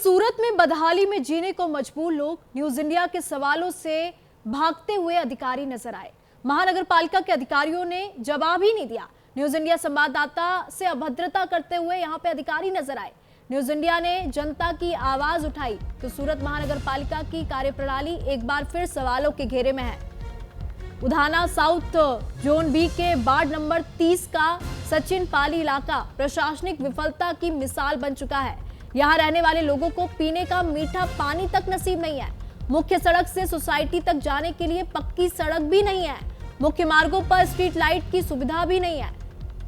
सूरत में बदहाली में जीने को मजबूर लोग न्यूज इंडिया के सवालों से भागते हुए अधिकारी नजर आए। महानगर पालिका के अधिकारियों ने जवाब ही नहीं दिया। न्यूज इंडिया संवाददाता से अभद्रता करते हुए यहां पे अधिकारी नजर आए। न्यूज इंडिया ने जनता की आवाज उठाई तो सूरत महानगर पालिका की कार्यप्रणाली एक बार फिर सवालों के घेरे में है। उधाना साउथ जोन बी के वार्ड नंबर 30 का सचिन पाली इलाका प्रशासनिक विफलता की मिसाल बन चुका है। यहाँ रहने वाले लोगों को पीने का मीठा पानी तक नसीब नहीं है। मुख्य सड़क से सोसाइटी तक जाने के लिए पक्की सड़क भी नहीं है। मुख्य मार्गों पर स्ट्रीट लाइट की सुविधा भी नहीं है।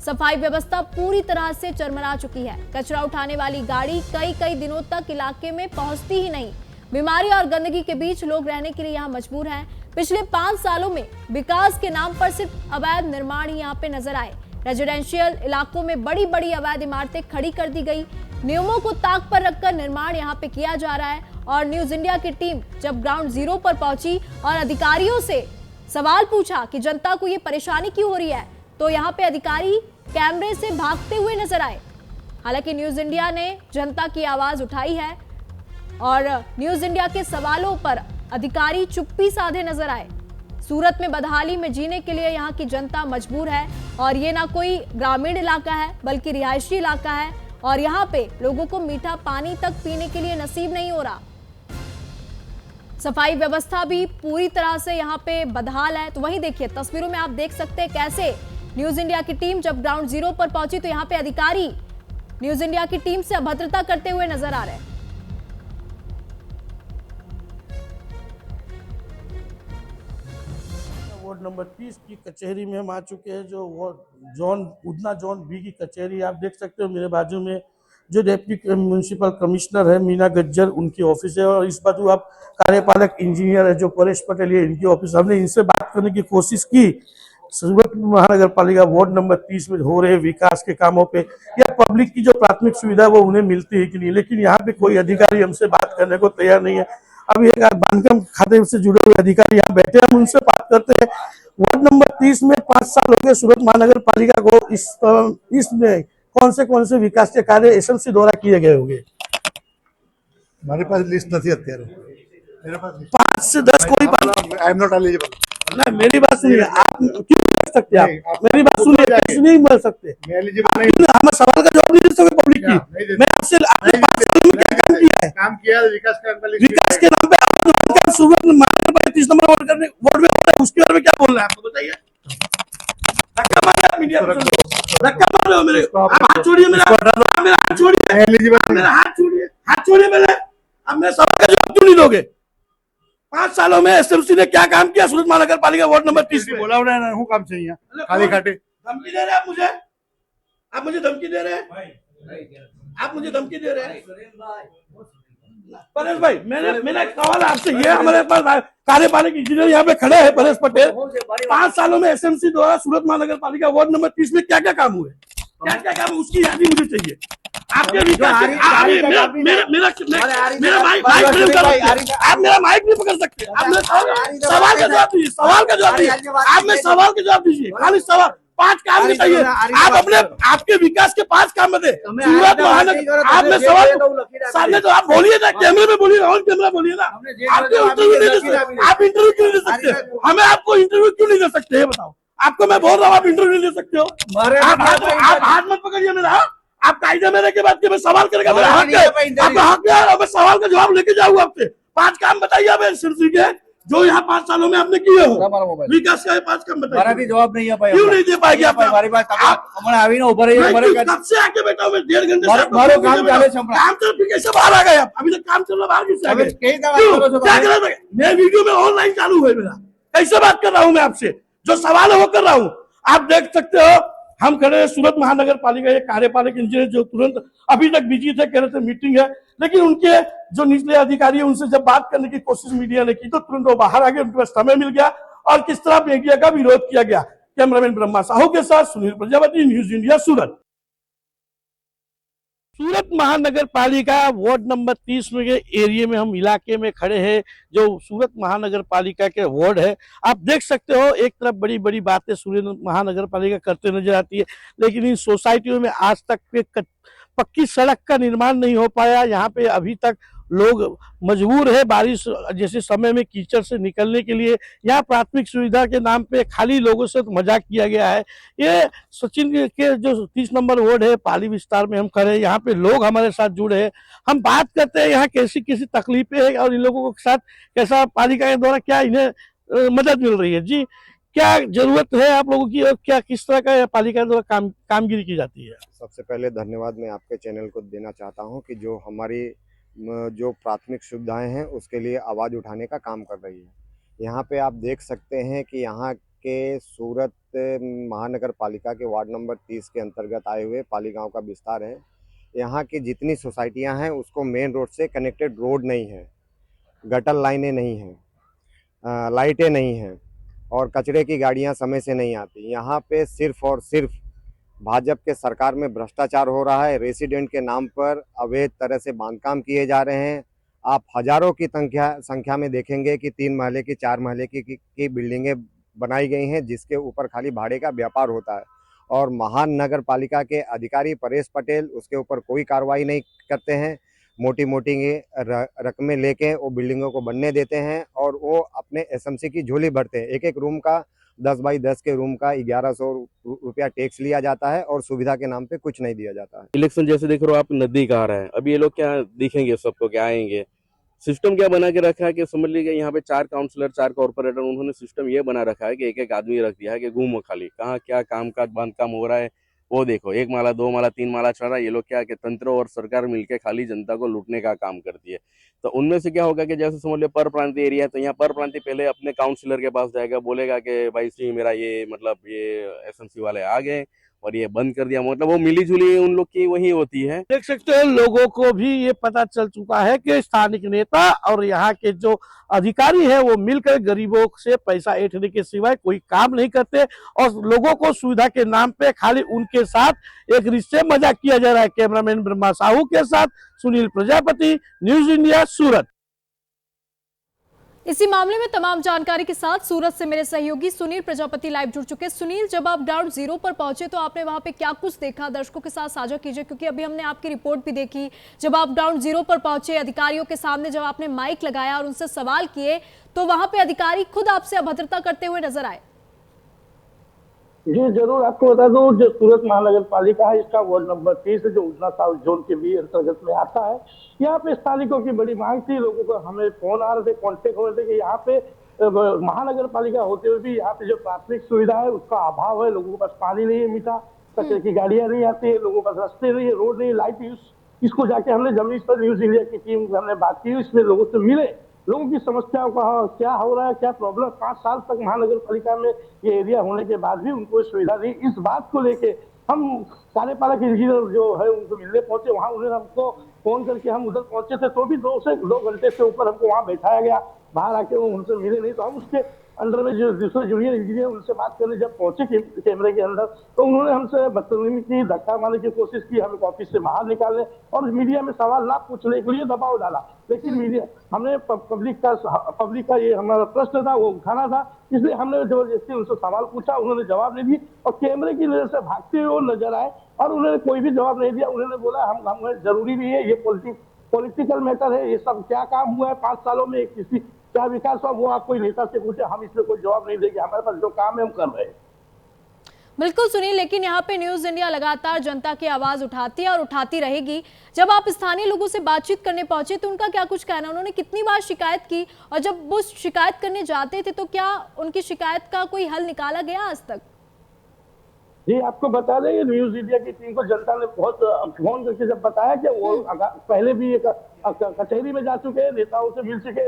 सफाई व्यवस्था पूरी तरह से चरमरा चुकी है। कचरा उठाने वाली गाड़ी कई दिनों तक इलाके में पहुंचती ही नहीं। बीमारी और गंदगी के बीच लोग रहने के लिए यहाँ मजबूर हैं। पिछले 5 सालों में विकास के नाम पर सिर्फ अवैध निर्माण ही यहाँ पे नजर आए। रेजिडेंशियल इलाकों में बड़ी अवैध इमारतें खड़ी कर दी गई। नियमों को ताक पर रखकर निर्माण यहाँ पे किया जा रहा है। और न्यूज इंडिया की टीम जब ग्राउंड जीरो पर पहुंची और अधिकारियों से सवाल पूछा कि जनता को ये परेशानी क्यों हो रही है, तो यहाँ पे अधिकारी कैमरे से भागते हुए नजर आए। हालांकि न्यूज इंडिया ने जनता की आवाज उठाई है और न्यूज इंडिया के सवालों पर अधिकारी चुप्पी साधे नजर आए। सूरत में बदहाली में जीने के लिए यहाँ की जनता मजबूर है और ये ना कोई ग्रामीण इलाका है बल्कि रिहायशी इलाका है और यहाँ पे लोगों को मीठा पानी तक पीने के लिए नसीब नहीं हो रहा। सफाई व्यवस्था भी पूरी तरह से यहाँ पे बदहाल है। तो वहीं देखिए तस्वीरों में आप देख सकते हैं कैसे न्यूज इंडिया की टीम जब ग्राउंड जीरो पर पहुंची तो यहाँ पे अधिकारी न्यूज इंडिया की टीम से अभद्रता करते हुए नजर आ रहे हैं। वार्ड नंबर 30 की कचहरी में हम आ चुके हैं। जो उधना जोन बी की कचहरी आप देख सकते हो। मेरे बाजू में जो डिप्टी म्युनिसिपल कमिश्नर है मीना गज्जर, उनकी ऑफिस है और इस बाजू आप कार्यपालक इंजीनियर है जो परेश पटेल, ये इनकी ऑफिस। हमने इनसे बात करने की कोशिश की सूरत महानगर पालिका वार्ड नंबर 30 में हो रहे विकास के कामों पे या पब्लिक की जो प्राथमिक सुविधा वो उन्हें मिलती है कि नहीं, लेकिन यहाँ पे कोई अधिकारी हमसे बात करने को तैयार नहीं है। अभी एक बांधकाम खाते से जुड़े हुए अधिकारी यहाँ बैठे, हम उनसे बात करते हैं। वार्ड नंबर 30 में 5 साल हो गए सूरत महानगर पालिका को, इसमें कौन से विकास के कार्य एसएमसी द्वारा किए गए होंगे? हमारे पास लिस्ट नहीं અત્યારે मेरे पास 5 से 10 कोई बात। I am not eligible. ना मेरी बात सुनिए, आप क्यों कर सकते हैं? आप मेरी बात सुनिए, कैसे नहीं बोल सकते? मैं एलिजिबल नहीं। हम सवाल का जवाब नहीं दे सकते पब्लिक की। मैं आपसे आपने 5 साल में क्या काम किया है? काम किया है विकास का। विकास के नाम पे आपने सूरत में महानगर पालिका 30 नंबर वार्ड में हो रहा है, उसके बारे में क्या बोल रहे हैं आपको बताइए। धक्का मार रहे हैं मीडिया में, धक्का मार रहे हो मेरे। आप हाथ छोड़िए मेरा, मेरा हाथ छोड़िए, एलिजिबल मेरा हाथ छोड़िए मेरे। अब मेरे सवाल का जवाब क्यों नहीं दोगे? 5 सालों में एसएमसी ने क्या काम किया सूरत महानगर पालिका वार्ड नंबर 30 में? बोला उन्होंने हूं काम चाहिए खाली खाटे। धमकी दे रहे हैं आप मुझे धमकी दे रहे हैं, आप मुझे धमकी दे रहे हैं। परेश भाई, मेरा सवाल आपसे ये, हमारे पास कार्यपालक इंजीनियर यहाँ पे खड़े हैं परेश पटेल। 5 सालों में एसएमसी द्वारा सूरत महानगर पालिका वार्ड नंबर 30 में क्या क्या काम हुए, क्या काम, उसकी यादी मुझे चाहिए। आपके विकास मेरा माइक आप मेरा माइक नहीं पकड़ सकते। आप मेरे सवाल का जवाब दीजिए, सवाल का जवाब दीजिए। आप मेरे सवाल का जवाब दीजिए, खाली सवाल। 5 काम बताइए आप अपने, आपके विकास के 5 काम बताइए सूरत महानगर। आप में सवाल सामने तो आप बोलिए ना, कैमरे में बोलिए, ऑन कैमरा बोलिए ना। आपको इंटरव्यू नहीं दे सकते, आप इंटरव्यू क्यों नहीं दे सकते? हमें आपको इंटरव्यू क्यों नहीं दे सकते ये बताओ। आपको मैं बोल रहा हूँ आप इंटरव्यू नहीं दे सकते हो। आप हाथ मत पकड़िए मेरा। आप कायदे मेरे के बाद के मैं सवाल करेगा, मेरा हक है, आपका हक है और मैं सवाल का जवाब लेके जाऊंगा आपसे। 5 काम बताइए आप एसएमसी के जो यहाँ 5 सालों में आपने किए हो विकास का। 5 काम बताइए। जवाब नहीं है, क्यों नहीं दे पाएगी आप? हमारी बात हमारे आवी ना ऊपर कब से आके बैठा हूँ मैं, 1.5 घंटे से काम चल, फिर कैसे बाहर आ गए आप? अभी तक काम चल रहा, बाहर किससे आ गए? क्या कर रहे थे? मैं वीडियो में ऑनलाइन चालू है मेरा, कैसे बात कर रहा हूँ मैं आपसे? जो सवाल है वो कर रहा हूँ। आप देख सकते हो हम खड़े हैं सूरत महानगर पालिका, ये कार्यपालक इंजीनियर जो तुरंत अभी तक बिजी थे, कह रहे थे मीटिंग है, लेकिन उनके जो निचले अधिकारी है उनसे जब बात करने की कोशिश मीडिया ने की तो तुरंत वो बाहर आ गए, उनके पास समय मिल गया और किस तरह मीडिया का विरोध किया गया। कैमरामैन ब्रह्मा साहू के साथ सुनील प्रजापति, न्यूज इंडिया सूरत। सूरत महानगर पालिका वार्ड नंबर 30 में के एरिया में हम इलाके में खड़े हैं, जो सूरत महानगर पालिका के वार्ड है। आप देख सकते हो एक तरफ बड़ी बड़ी बातें सूरत महानगर पालिका करते नजर आती है, लेकिन इन सोसाइटियों में आज तक पक्की सड़क का निर्माण नहीं हो पाया। यहाँ पे अभी तक लोग मजबूर है बारिश जैसे समय में कीचड़ से निकलने के लिए। यहाँ प्राथमिक सुविधा के नाम पे खाली लोगों से तो मजाक किया गया है। ये सचिन के जो 30 नंबर वार्ड है पाली विस्तार में हम खड़े हैं, यहाँ पे लोग हमारे साथ जुड़े हैं। हम बात करते हैं यहाँ कैसी कैसी तकलीफें हैं और इन लोगों के साथ कैसा पालिका के द्वारा क्या इन्हें मदद मिल रही है। जी, क्या जरूरत है आप लोगों की और क्या किस तरह का पालिका द्वारा कामगिरी की जाती है? सबसे पहले धन्यवाद मैं आपके चैनल को देना चाहता हूं कि जो हमारी जो प्राथमिक सुविधाएं हैं उसके लिए आवाज़ उठाने का काम कर रही है। यहाँ पे आप देख सकते हैं कि यहाँ के सूरत महानगर पालिका के वार्ड नंबर 30 के अंतर्गत आए हुए पाली गांव का विस्तार है। यहाँ की जितनी सोसाइटियाँ हैं उसको मेन रोड से कनेक्टेड रोड नहीं है, गटर लाइनें नहीं हैं, लाइटें नहीं हैं और कचरे की गाड़ियाँ समय से नहीं आती। यहाँ पे सिर्फ और सिर्फ भाजपा के सरकार में भ्रष्टाचार हो रहा है। रेसिडेंट के नाम पर अवैध तरह से बांधकाम किए जा रहे हैं। आप हजारों की संख्या में देखेंगे कि 3 महले की 4 महले की बिल्डिंगें बनाई गई हैं जिसके ऊपर खाली भाड़े का व्यापार होता है और महानगर पालिका के अधिकारी परेश पटेल उसके ऊपर कोई कार्रवाई नहीं करते हैं। मोटी मोटी रकमें लेके वो बिल्डिंगों को बनने देते हैं और वो अपने एसएमसी की झोली भरते हैं। एक रूम का 10 बाई 10 के रूम का 1100 रुपया टैक्स लिया जाता है और सुविधा के नाम पे कुछ नहीं दिया जाता है। इलेक्शन जैसे देख रहे हो आप, नजदीक आ रहा है, अब ये लोग क्या दिखेंगे सबको, क्या आएंगे? सिस्टम क्या बना के रखा है कि समझ लीजिए यहाँ पे 4 काउंसलर 4 कॉर्पोरेटर, उन्होंने सिस्टम ये बना रखा है कि एक आदमी रख दिया है कि घूमो खाली, कहाँ क्या काम का बांधकाम हो रहा है वो देखो। 1 माला 2 माला 3 माला चढ़ रहा है। ये लोग क्या कि तंत्र और सरकार मिलके खाली जनता को लूटने का काम करती है। तो उनमें से क्या होगा कि जैसे समझ लो पर प्रांतीय एरिया है तो यहाँ पर प्रांतीय पहले अपने काउंसलर के पास जाएगा, बोलेगा कि भाई श्री मेरा ये मतलब ये एसएमसी वाले आ गए और ये बंद कर दिया। मतलब वो मिली जुली उन लोग की वही होती है। देख सकते हैं लोगों को भी ये पता चल चुका है कि स्थानिक नेता और यहाँ के जो अधिकारी है वो मिलकर गरीबों से पैसा ऐंठने के सिवाय कोई काम नहीं करते और लोगों को सुविधा के नाम पे खाली उनके साथ एक रिश्ते मजाक किया जा रहा है। कैमरामैन ब्रह्मा साहू के साथ सुनील प्रजापति, न्यूज इंडिया, सूरत। इसी मामले में तमाम जानकारी के साथ सूरत से मेरे सहयोगी सुनील प्रजापति लाइव जुड़ चुके हैं। सुनील, जब आप ग्राउंड जीरो पर पहुंचे तो आपने वहां पे क्या कुछ देखा, दर्शकों के साथ साझा कीजिए, क्योंकि अभी हमने आपकी रिपोर्ट भी देखी। जब आप ग्राउंड जीरो पर पहुंचे, अधिकारियों के सामने जब आपने माइक लगाया और उनसे सवाल किए तो वहां पे अधिकारी खुद आपसे अभद्रता करते हुए नजर आए। जी जरूर, आपको बता दूं जो सूरत महानगर पालिका है इसका वार्ड नंबर 30 जो उधना साउथ जोन के भी अंतर्गत में आता है। यहाँ पे स्थानिकों की बड़ी मांग थी, लोगों को हमें फोन आ रहे थे, कॉन्टेक्ट हो रहे थे कि यहाँ पे महानगर पालिका होते हुए भी यहाँ पे जो प्राथमिक सुविधा है उसका अभाव है। लोगों के पास पानी नहीं है मीठा, कचरे की गाड़ियां नहीं आती है, लोगों के पास रास्ते नहीं है, रोड नहीं, लाइट। इसको जाके हमने जमीन पर न्यूज इंडिया की टीम से हमने बात की, इसमें लोगों से मिले, लोगों की समस्याओं का क्या हो रहा है, क्या प्रॉब्लम। 5 साल तक महानगर पालिका में ये एरिया होने के बाद भी उनको सुविधा दी। इस बात को लेके हम कार्यपालक इंजीनियर जो है उनको मिलने पहुंचे, वहां उन्होंने हमको फोन करके हम उधर पहुंचे थे तो भी 2 घंटे से ऊपर हमको वहां बैठाया गया। बाहर आके वो उनसे मिले नहीं, तो हम उसके अंडर में जो दूसरे जूनियर इंजीनियर उनसे बात करने जब पहुंचे कैमरे के अंदर तो उन्होंने हमसे बदतमीजी की, धक्का मारने की कोशिश की, हमें ऑफिस से बाहर निकालने और मीडिया में सवाल ना पूछने के लिए दबाव डाला। लेकिन मीडिया हमने पब्लिक का ये हमारा प्रश्न था वो उठाना था, इसलिए हमने जबरदस्ती उनसे सवाल पूछा, उन्होंने जवाब नहीं दिए और कैमरे की नजर से भागते हुए वो नजर आए और उन्होंने कोई भी जवाब नहीं दिया। उन्होंने बोला हमें जरूरी नहीं है, ये पॉलिटिकल मैटर है, ये सब क्या काम हुआ है 5 सालों में, किसी क्या विकास हुआ वो आप कोई नेता से पूछे, हम इसमें कोई जवाब नहीं देंगे। हमारे पास जो काम है हम कर रहे हैं। बिल्कुल सुनील, लेकिन यहाँ पे न्यूज इंडिया लगातार जनता की आवाज उठाती है और उठाती रहेगी। जब आप स्थानीय लोगों से बातचीत करने पहुंचे तो उनका क्या कुछ कहना, उन्होंने कितनी बार शिकायत की और जब वो शिकायत करने जाते थे तो क्या उनकी शिकायत का कोई हल निकाला गया आज तक? जी आपको बता दें न्यूज इंडिया की टीम को जनता ने बहुत फोन करके जब बताया कि वो पहले भी एक कचहरी में जा चुके हैं, नेताओं से मिल चुके,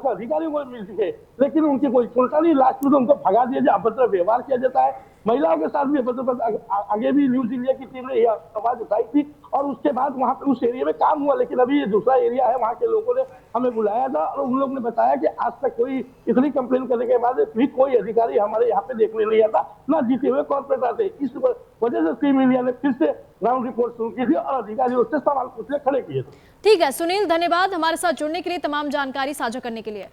अधिकारियों को मिल चुके, लेकिन उनकी कोई सुनता नहीं। लास्ट में तो उनको भगा दिया जाए, अभद्र व्यवहार किया जाता है, महिलाओं के साथ भी अभद्र। आगे भी न्यूज इंडिया की टीम ने यह आवाज उठाई थी और उसके बाद वहां पे उस एरिया में काम हुआ। लेकिन अभी ये दूसरा एरिया है, वहां के लोगों ने हमें बुलाया था और उन लोगों ने बताया कि आज तक कोई इतनी कंप्लेन करने के बाद भी कोई अधिकारी हमारे यहाँ पे देखने नहीं आता, ना जीते हुए कॉर्पोरेट आते। इस वजह से टीम इंडिया ने फिर से ग्राउंड रिपोर्ट शुरू की थी और अधिकारियों से सवाल पूछने खड़े किए थे। ठीक है सुनील, धन्यवाद हमारे साथ जुड़ने के लिए, तमाम जानकारी साझा करने के लिए।